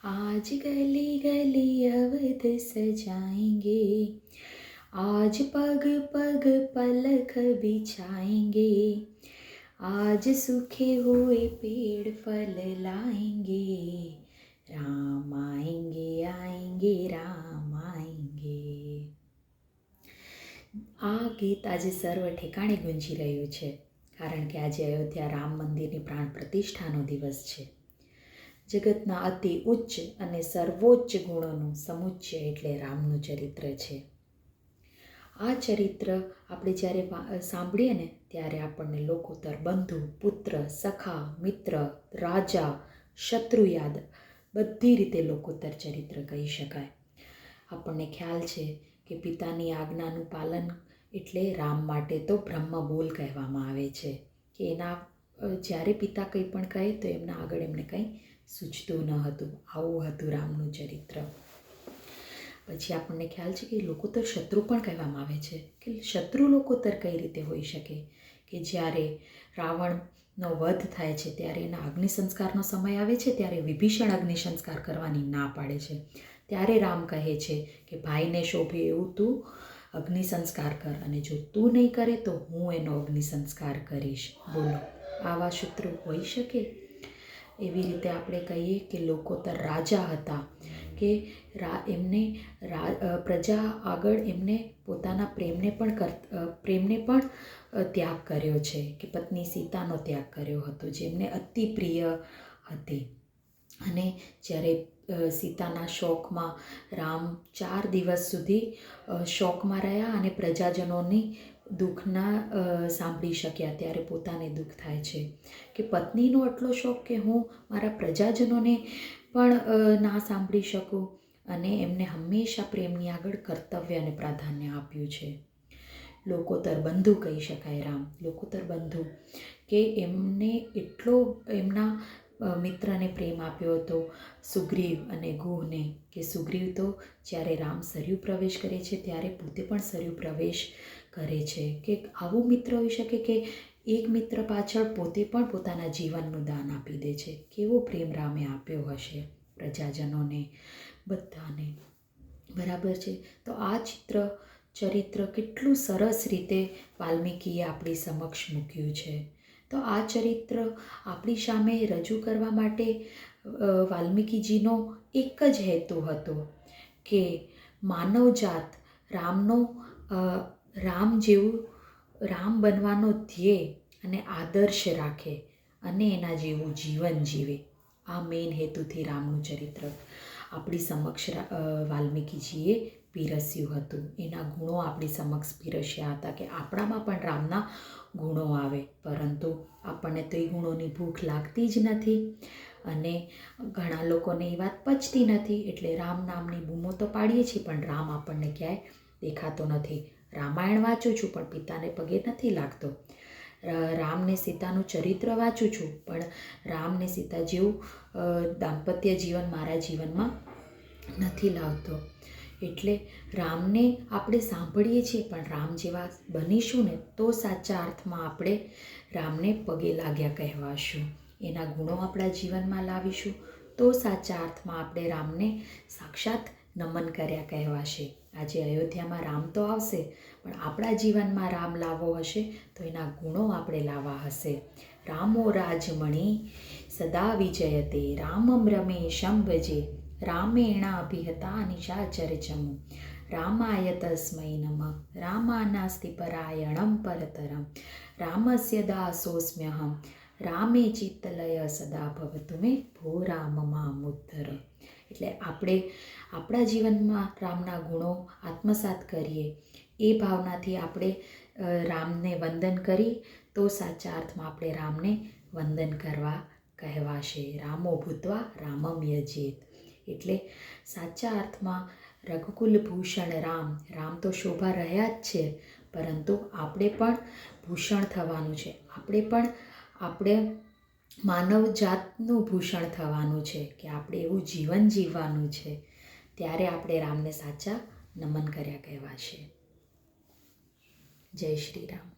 आज गली गली अवध सजाएंगे, आज पग पग पलक बिछाएंगे, आज सूखे हुए पेड़ फल लाएंगे, राम आएंगे आएंगे राम आएंगे। આ ગીત આજે સર્વ ઠેકાણે ગુંજી રહ્યું છે, કારણ કે આજે અયોધ્યા રામ મંદિરની પ્રાણ પ્રતિષ્ઠાનો દિવસ છે. જગતના અતિ ઉચ્ચ અને સર્વોચ્ચ ગુણોનું સમુચ્ચય એટલે રામનું ચરિત્ર છે. આ ચરિત્ર આપણે જ્યારે સાંભળીએ ને ત્યારે આપણને લોકોતર બંધુ, પુત્ર, સખા, મિત્ર, રાજા, શત્રુ યાદ બધી રીતે લોકોતર ચરિત્ર કહી શકાય. આપણને ખ્યાલ છે કે પિતાની આજ્ઞાનું પાલન એટલે રામ માટે તો બ્રહ્મ બોલ કહેવામાં આવે છે, કે એના જ્યારે પિતા કંઈ પણ કહે તો એમના આગળ એમને કંઈ સૂચતું ન હતું. આવું હતું રામનું ચરિત્ર. પછી આપણને ખ્યાલ છે કે લોકોતર શત્રુ પણ કહેવામાં આવે છે, કે શત્રુ લોકોતર કઈ રીતે હોઈ શકે, કે જ્યારે રાવણનો વધ થાય છે ત્યારે એના અગ્નિ સંસ્કારનો સમય આવે છે, ત્યારે વિભીષણ અગ્નિ સંસ્કાર કરવાની ના પાડે છે. ત્યારે રામ કહે છે કે ભાઈને શોભે એવું તું અગ્નિ સંસ્કાર કર, અને જો તું નહીં કરે તો હું એનો અગ્નિ સંસ્કાર કરીશ. બોલો, આવા શત્રુ હોઈ શકે? એવી રીતે આપણે કહીએ કે લોકોતર રાજા હતા, કે એમને પ્રજા આગળ એમને પોતાના પ્રેમને પણ ત્યાગ કર્યો છે, કે પત્ની સીતાનો ત્યાગ કર્યો હતો, જેમને અતિ પ્રિય હતી. અને જ્યારે સીતાના શોકમાં રામ 4 દિવસ સુધી શોકમાં રહ્યા અને પ્રજાજનોની દુઃખના સાંભળી શક્યા, ત્યારે પોતાને દુઃખ થાય છે કે પત્નીનો આટલો શોક કે હું મારા પ્રજાજનોને પણ ના સાંભળી શકું, અને એમને હંમેશા પ્રેમની આગળ કર્તવ્યને પ્રાધાન્ય આપ્યું છે. લોકોતર બંધુ કહી શકાય રામ, લોકોતર બંધુ, કે એમને એટલો એમના મિત્રને પ્રેમ આપ્યો હતો, સુગ્રીવ અને ગુહને, કે સુગ્રીવ તો જ્યારે રામ સરયુ પ્રવેશ કરે છે ત્યારે પોતે પણ સરયુ પ્રવેશ કરે છે. કે આવું મિત્ર હોઈ શકે કે એક મિત્ર પાછળ પોતે પણ પોતાના જીવનનું દાન આપી દે છે. કેવો પ્રેમ રામે આપ્યો હશે પ્રજાજનોને, બધાને. બરાબર છે. તો આ ચરિત્ર કેટલું સરસ રીતે વાલ્મીકીએ આપણી સમક્ષ મૂક્યું છે. તો આ ચરિત્ર આપણી સામે રજૂ કરવા માટે વાલ્મીકીજીનો એક જ હેતુ હતો, કે માનવજાત રામ બનવાનો ધ્યેય અને આદર્શ રાખે અને એના જેવું જીવન જીવે. આ મેઇન હેતુથી રામનું ચરિત્ર આપણી સમક્ષ વાલ્મીકીજીએ પીરસ્યું હતું. એના ગુણો આપણી સમક્ષ પીરસ્યા હતા, કે આપણામાં પણ રામના ગુણો આવે, પરંતુ આપણને તો એ ગુણોની ભૂખ લાગતી જ નથી, અને ઘણા લોકોને એ વાત પચતી નથી. એટલે રામ નામની બૂમો તો પાડીએ છીએ, પણ રામ આપણને ક્યાંય દેખાતો નથી. રામાયણ વાંચું છું પણ પિતાને પગે નથી લાગતો. રામને સીતાનું ચરિત્ર વાંચું છું, પણ રામને સીતા જેવું દાંપત્ય જીવન મારા જીવનમાં નથી લાવતો. એટલે રામને આપણે સાંભળીએ છીએ, પણ રામ જેવા બનીશું ને તો સાચા અર્થમાં આપણે રામને પગે લાગ્યા કહેવાશું. એના ગુણો આપણા જીવનમાં લાવીશું તો સાચા અર્થમાં આપણે રામને સાક્ષાત નમન કર્યા કહેવાશે. આજે અયોધ્યામાં રામ તો આવશે, પણ આપણા જીવનમાં રામ લાવવો હશે તો એના ગુણો આપણે લાવવા હશે. રામો રાજમણી સદા વિજયતે, રામમ રમેશમ ભજે, રામેણાભિહતા નિશાચરચમુ, રામાય તસ્મૈ નમઃ, રામાનાસ્તિ પરાયણમ પરતરમ, રામસ્ય દાસોસ્મ્યહમ, રામે ચિત્તલય સદા ભવતુ મે, ભો રામ મામુદ્ધર. એટલે આપણે આપણા જીવનમાં રામના ગુણો આત્મસાત કરીએ, એ ભાવનાથી આપણે રામને વંદન કરી તો સાચા અર્થમાં આપણે રામને વંદન કરવા કહેવાશે. રામો ભૂત્વા રામમ યજેત. એટલે સાચા અર્થમાં રઘુકુલ ભૂષણ રામ તો શોભા રહ્યા જ છે, પરંતુ આપણે પણ ભૂષણ થવાનું છે. આપણે માનવ જાતનું ભૂષણ થવાનું છે, કે આપણે એવું જીવન જીવવાનું છે. ત્યારે આપણે રામને સાચા નમન કર્યા કહેવાશે. જય શ્રી રામ.